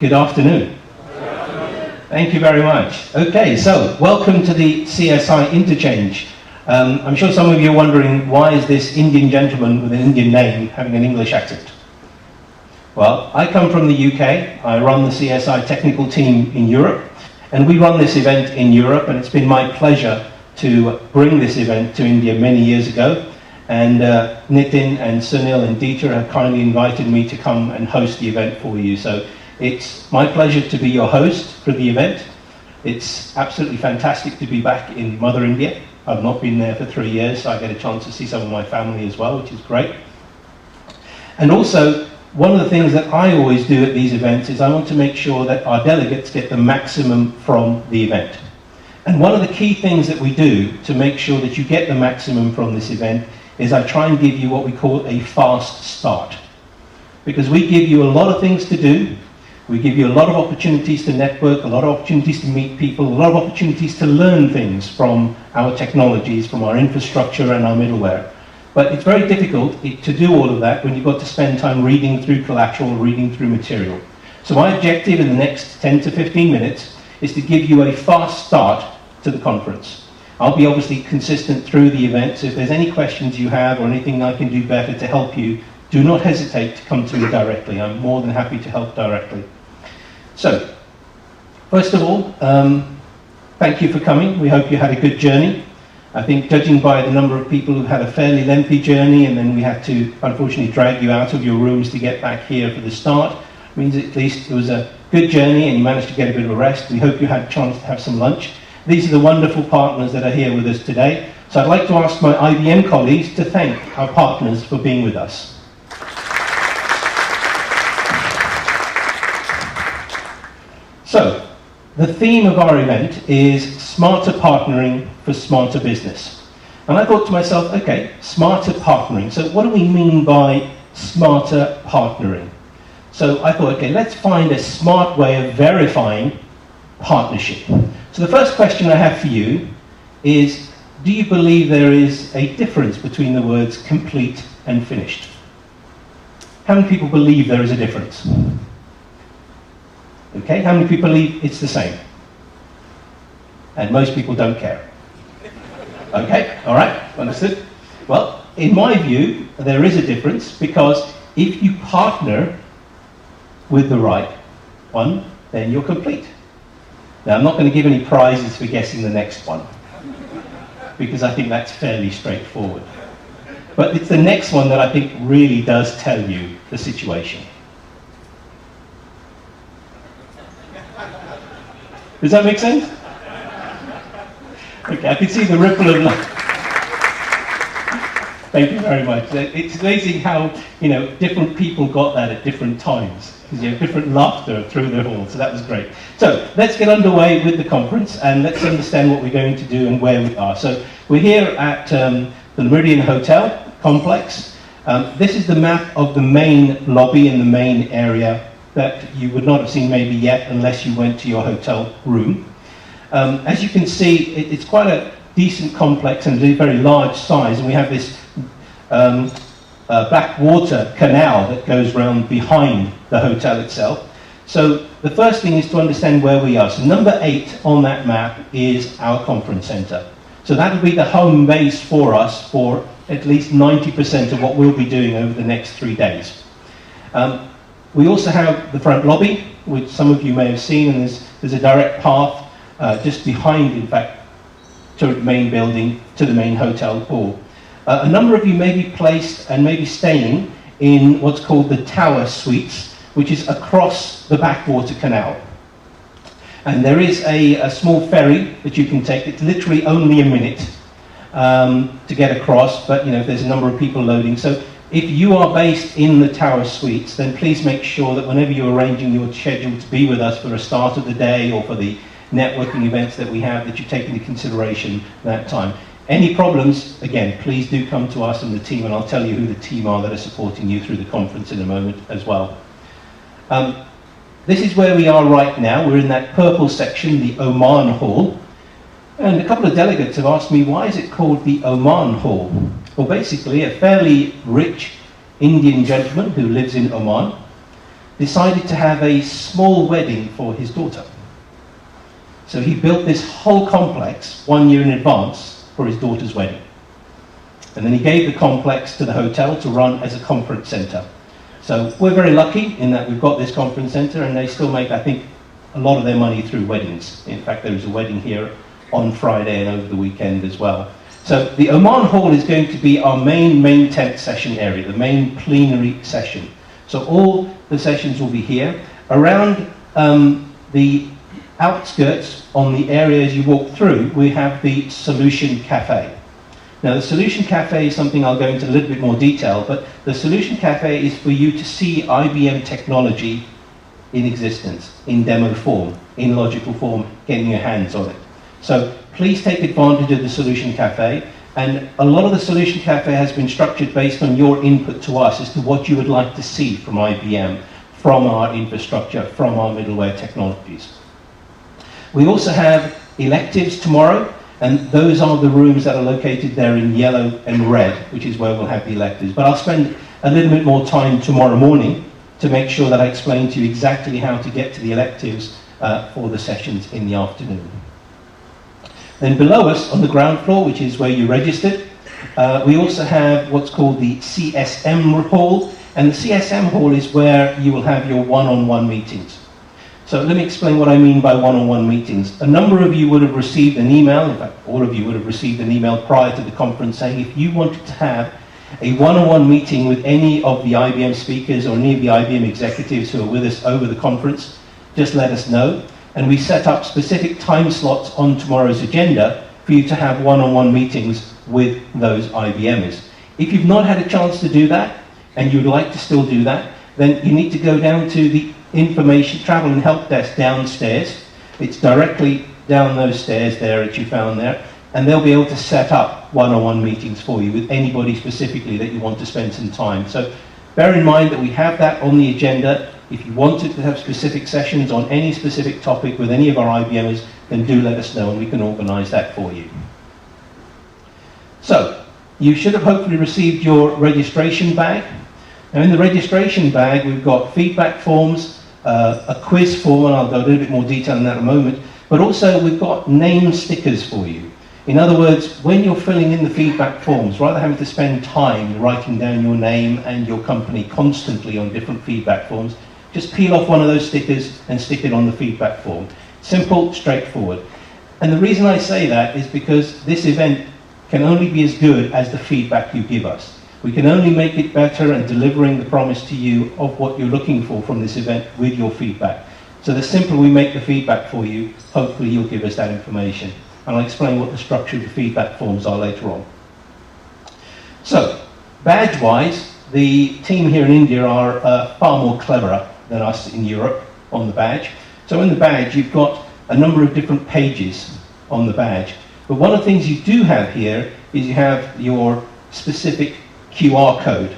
Good afternoon. Thank you very much. Okay, so welcome to the CSI Interchange. I'm sure some of you are wondering, why is this Indian gentleman with an Indian name having an English accent? Well, I come from the UK. I run the CSI technical team in Europe, and we run this event in Europe, and it's been my pleasure to bring this event to India many years ago. And Nitin and Sunil and Dieter have kindly invited me to come and host the event for you. So it's my pleasure to be your host for the event. It's absolutely fantastic to be back in Mother India. I've not been there for 3 years, so I get a chance to see some of my family as well, which is great. And also, one of the things that I always do at these events is I want to make sure that our delegates get the maximum from the event. And one of the key things that we do to make sure that you get the maximum from this event is I try and give you what we call a fast start. Because we give you a lot of things to do, we give you a lot of opportunities to network, a lot of opportunities to meet people, a lot of opportunities to learn things from our technologies, from our infrastructure and our middleware. But it's very difficult to do all of that when you've got to spend time reading through collateral, reading through material. So my objective in the next 10 to 15 minutes is to give you a fast start to the conference. I'll be obviously consistent through the event, so if there's any questions you have or anything I can do better to help you, do not hesitate to come to me directly. I'm more than happy to help directly. So, first of all, thank you for coming. We hope you had a good journey. I think judging by the number of people who had a fairly lengthy journey and then we had to unfortunately drag you out of your rooms to get back here for the start, means at least it was a good journey and you managed to get a bit of a rest. We hope you had a chance to have some lunch. These are the wonderful partners that are here with us today. So I'd like to ask my IBM colleagues to thank our partners for being with us. So, the theme of our event is Smarter Partnering for Smarter Business. And I thought to myself, okay, smarter partnering. So what do we mean by smarter partnering? So I thought, okay, let's find a smart way of verifying partnership. So the first question I have for you is, do you believe there is a difference between the words complete and finished? How many people believe there is a difference? Okay, how many people believe it's the same? And most people don't care. Okay, all right, understood? Well, in my view, there is a difference because if you partner with the right one, then you're complete. Now, I'm not going to give any prizes for guessing the next one, because I think that's fairly straightforward. But it's the next one that I think really does tell you the situation. Does that make sense? Okay, I can see the ripple of light. Thank you very much. It's amazing how, different people got that at different times. Because you have different laughter through the hall, so that was great. So let's get underway with the conference and let's understand what we're going to do and where we are. So we're here at the Meridian Hotel complex. This is the map of the main lobby in the main area that you would not have seen maybe yet unless you went to your hotel room. As you can see, it's quite a decent complex and a very large size, and we have this backwater canal that goes round behind the hotel itself. So the first thing is to understand where we are. So number 8 on that map is our conference center. So that will be the home base for us for at least 90% of what we'll be doing over the next 3 days. We also have the front lobby, which some of you may have seen, and there's a direct path just behind, in fact, to the main building, to the main hotel hall. A number of you may be placed and may be staying in what's called the Tower Suites, which is across the backwater canal. And there is a small ferry that you can take. It's literally only a minute to get across, but there's a number of people loading. So if you are based in the Tower Suites, then please make sure that whenever you're arranging your schedule to be with us for a start of the day or for the networking events that we have, that you take into consideration that time. Any problems, again, please do come to us and the team, and I'll tell you who the team are that are supporting you through the conference in a moment as well. This is where we are right now. We're in that purple section, the Oman Hall. And a couple of delegates have asked me, why is it called the Oman Hall? Well, basically, a fairly rich Indian gentleman who lives in Oman decided to have a small wedding for his daughter. So he built this whole complex 1 year in advance for his daughter's wedding. And then he gave the complex to the hotel to run as a conference center. So we're very lucky in that we've got this conference center, and they still make, I think, a lot of their money through weddings. In fact, there was a wedding here on Friday and over the weekend as well. So the Oman Hall is going to be our main tent session area, the main plenary session. So all the sessions will be here. Around the outskirts, on the area as you walk through, we have the Solution Cafe. Now the Solution Cafe is something I'll go into a little bit more detail, but the Solution Cafe is for you to see IBM technology in existence, in demo form, in logical form, getting your hands on it. So please take advantage of the Solution Cafe, and a lot of the Solution Cafe has been structured based on your input to us as to what you would like to see from IBM, from our infrastructure, from our middleware technologies. We also have electives tomorrow, and those are the rooms that are located there in yellow and red, which is where we'll have the electives. But I'll spend a little bit more time tomorrow morning to make sure that I explain to you exactly how to get to the electives for the sessions in the afternoon. Then below us on the ground floor, which is where you registered, we also have what's called the CSM hall, and the CSM hall is where you will have your one-on-one meetings. So let me explain what I mean by one-on-one meetings. A number of you would have received an email, in fact all of you would have received an email prior to the conference saying if you wanted to have a one-on-one meeting with any of the IBM speakers or any of the IBM executives who are with us over the conference, just let us know. And we set up specific time slots on tomorrow's agenda for you to have one-on-one meetings with those IBMers. If you've not had a chance to do that, and you'd like to still do that, then you need to go down to the information, travel and help desk downstairs. It's directly down those stairs there that you found there, and they'll be able to set up one-on-one meetings for you with anybody specifically that you want to spend some time. So bear in mind that we have that on the agenda. If you wanted to have specific sessions on any specific topic with any of our IBMers, then do let us know and we can organize that for you. So, you should have hopefully received your registration bag. Now in the registration bag we've got feedback forms, a quiz form, and I'll go a little bit more detail on that in a moment, but also we've got name stickers for you. In other words, when you're filling in the feedback forms, rather than having to spend time writing down your name and your company constantly on different feedback forms, just peel off one of those stickers and stick it on the feedback form. Simple, straightforward. And the reason I say that is because this event can only be as good as the feedback you give us. We can only make it better and delivering the promise to you of what you're looking for from this event with your feedback. So the simpler we make the feedback for you, hopefully you'll give us that information. And I'll explain what the structure of the feedback forms are later on. So, badge-wise, the team here in India are far more cleverer than us in Europe on the badge. So in the badge, you've got a number of different pages on the badge. But one of the things you do have here is you have your specific QR code.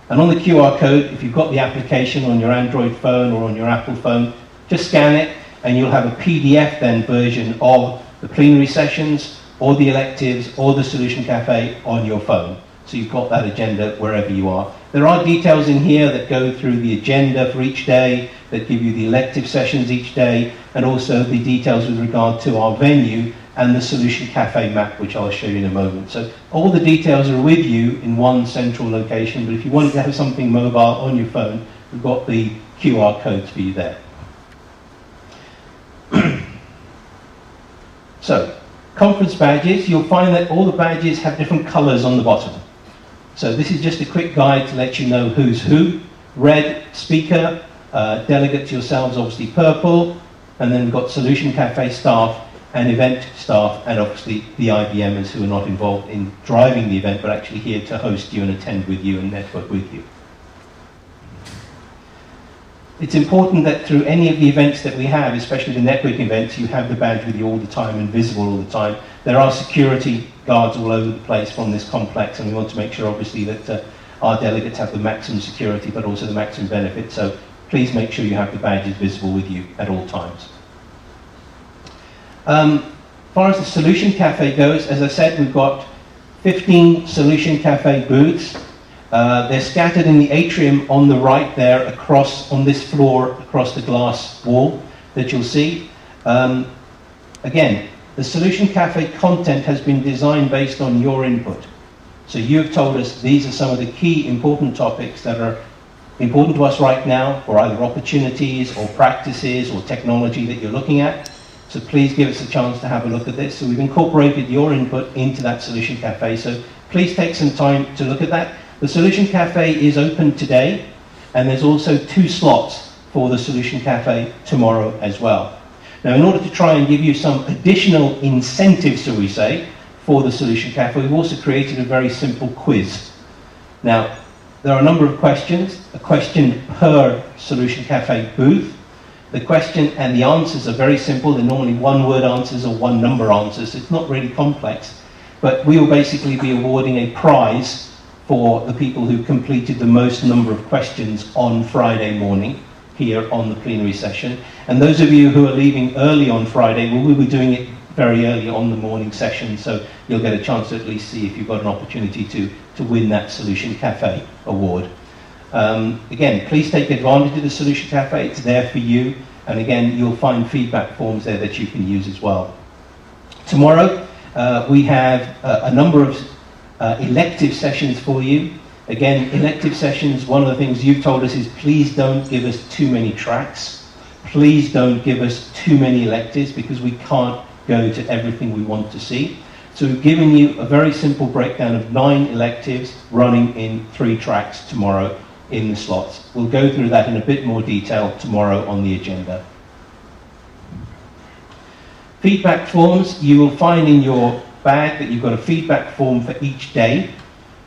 And on the QR code, if you've got the application on your Android phone or on your Apple phone, just scan it and you'll have a PDF then version of the plenary sessions or the electives or the Solution Cafe on your phone. So you've got that agenda wherever you are. There are details in here that go through the agenda for each day, that give you the elective sessions each day, and also the details with regard to our venue and the Solution Cafe map, which I'll show you in a moment. So all the details are with you in one central location, but if you wanted to have something mobile on your phone, we've got the QR codes for you there. So, conference badges, you'll find that all the badges have different colours on the bottom. So this is just a quick guide to let you know who's who. Red, speaker, delegates yourselves, obviously purple, and then we've got Solution Cafe staff and event staff, and obviously the IBMers who are not involved in driving the event, but actually here to host you and attend with you and network with you. It's important that through any of the events that we have, especially the networking events, you have the badge with you all the time and visible all the time. There are security guards all over the place from this complex, and we want to make sure obviously that our delegates have the maximum security but also the maximum benefit, so please make sure you have the badges visible with you at all times. As far as the Solution Cafe goes, as I said, we've got 15 Solution Cafe booths, They're scattered in the atrium on the right there, across on this floor, across the glass wall that you'll see. Again, the Solution Cafe content has been designed based on your input. So you've told us these are some of the key important topics that are important to us right now, or either opportunities or practices or technology that you're looking at. So please give us a chance to have a look at this. So we've incorporated your input into that Solution Cafe. So please take some time to look at that. The Solution Cafe is open today, and there's also 2 slots for the Solution Cafe tomorrow as well. Now, in order to try and give you some additional incentives, so we say, for the Solution Cafe, we've also created a very simple quiz. Now, there are a number of questions, a question per Solution Cafe booth. The question and the answers are very simple. They're normally one-word answers or one-number answers. It's not really complex. But we will basically be awarding a prize for the people who completed the most number of questions on Friday morning here on the plenary session. And those of you who are leaving early on Friday, we'll be doing it very early on the morning session, so you'll get a chance to at least see if you've got an opportunity to win that Solution Cafe award. Again, please take advantage of the Solution Cafe. It's there for you. And again, you'll find feedback forms there that you can use as well. Tomorrow, we have a number of elective sessions for you. Again, elective sessions, one of the things you've told us is please don't give us too many tracks. Please don't give us too many electives, because we can't go to everything we want to see. So we've given you a very simple breakdown of 9 electives running in 3 tracks tomorrow in the slots. We'll go through that in a bit more detail tomorrow on the agenda. Feedback forms, you will find in your bag that you've got a feedback form for each day.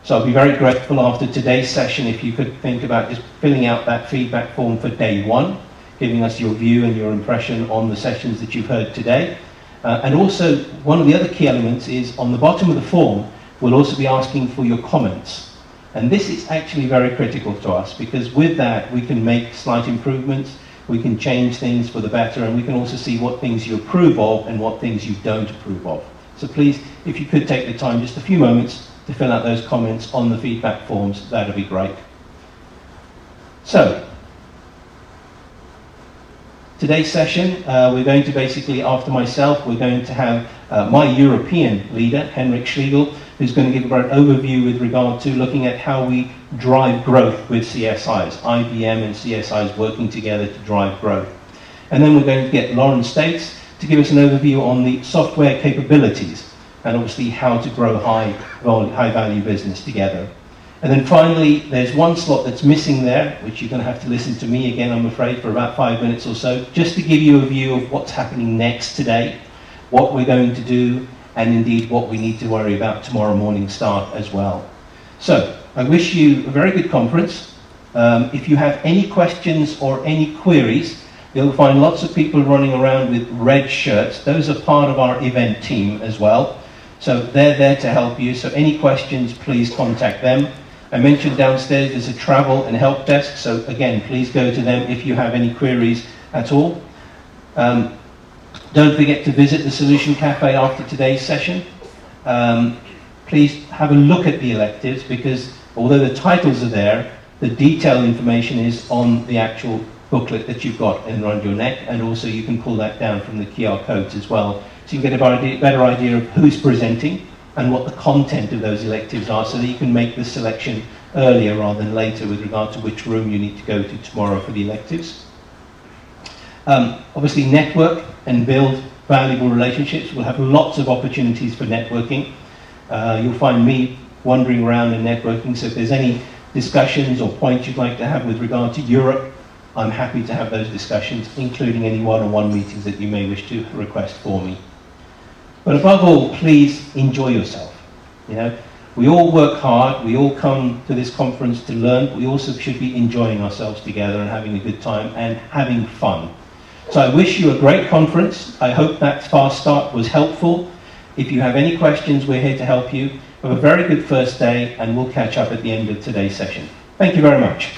So I'll be very grateful after today's session if you could think about just filling out that feedback form for day 1, giving us your view and your impression on the sessions that you've heard today. And also, one of the other key elements is on the bottom of the form, we'll also be asking for your comments. And this is actually very critical to us, because with that, we can make slight improvements, we can change things for the better, and we can also see what things you approve of and what things you don't approve of. So please, if you could take the time, just a few moments, to fill out those comments on the feedback forms, that'd be great. So, today's session, we're going to basically, after myself, we're going to have my European leader, Henrik Schlegel, who's going to give an overview with regard to looking at how we drive growth with CSIs, IBM and CSIs working together to drive growth. And then we're going to get Lauren States to give us an overview on the software capabilities and obviously how to grow high-value business together. And then finally, there's one slot that's missing there, which you're going to have to listen to me again, I'm afraid, for about 5 minutes or so, just to give you a view of what's happening next today, what we're going to do, and indeed what we need to worry about tomorrow morning start as well. So, I wish you a very good conference. If you have any questions or any queries, you'll find lots of people running around with red shirts. Those are part of our event team as well. So they're there to help you. So any questions, please contact them. I mentioned downstairs there's a travel and help desk. So again, please go to them if you have any queries at all. Don't forget to visit the Solution Cafe after today's session. Please have a look at the electives, because although the titles are there, the detailed information is on the actual booklet that you've got around your neck, and also you can pull that down from the QR codes as well. So you can get a better idea of who's presenting and what the content of those electives are, so that you can make the selection earlier rather than later with regard to which room you need to go to tomorrow for the electives. Obviously network and build valuable relationships. We'll have lots of opportunities for networking. You'll find me wandering around and networking, so if there's any discussions or points you'd like to have with regard to Europe, I'm happy to have those discussions, including any one-on-one meetings that you may wish to request for me. But above all, please enjoy yourself. You know, we all work hard, we all come to this conference to learn, but we also should be enjoying ourselves together and having a good time and having fun. So I wish you a great conference. I hope that fast start was helpful. If you have any questions, we're here to help you. Have a very good first day, and we'll catch up at the end of today's session. Thank you very much.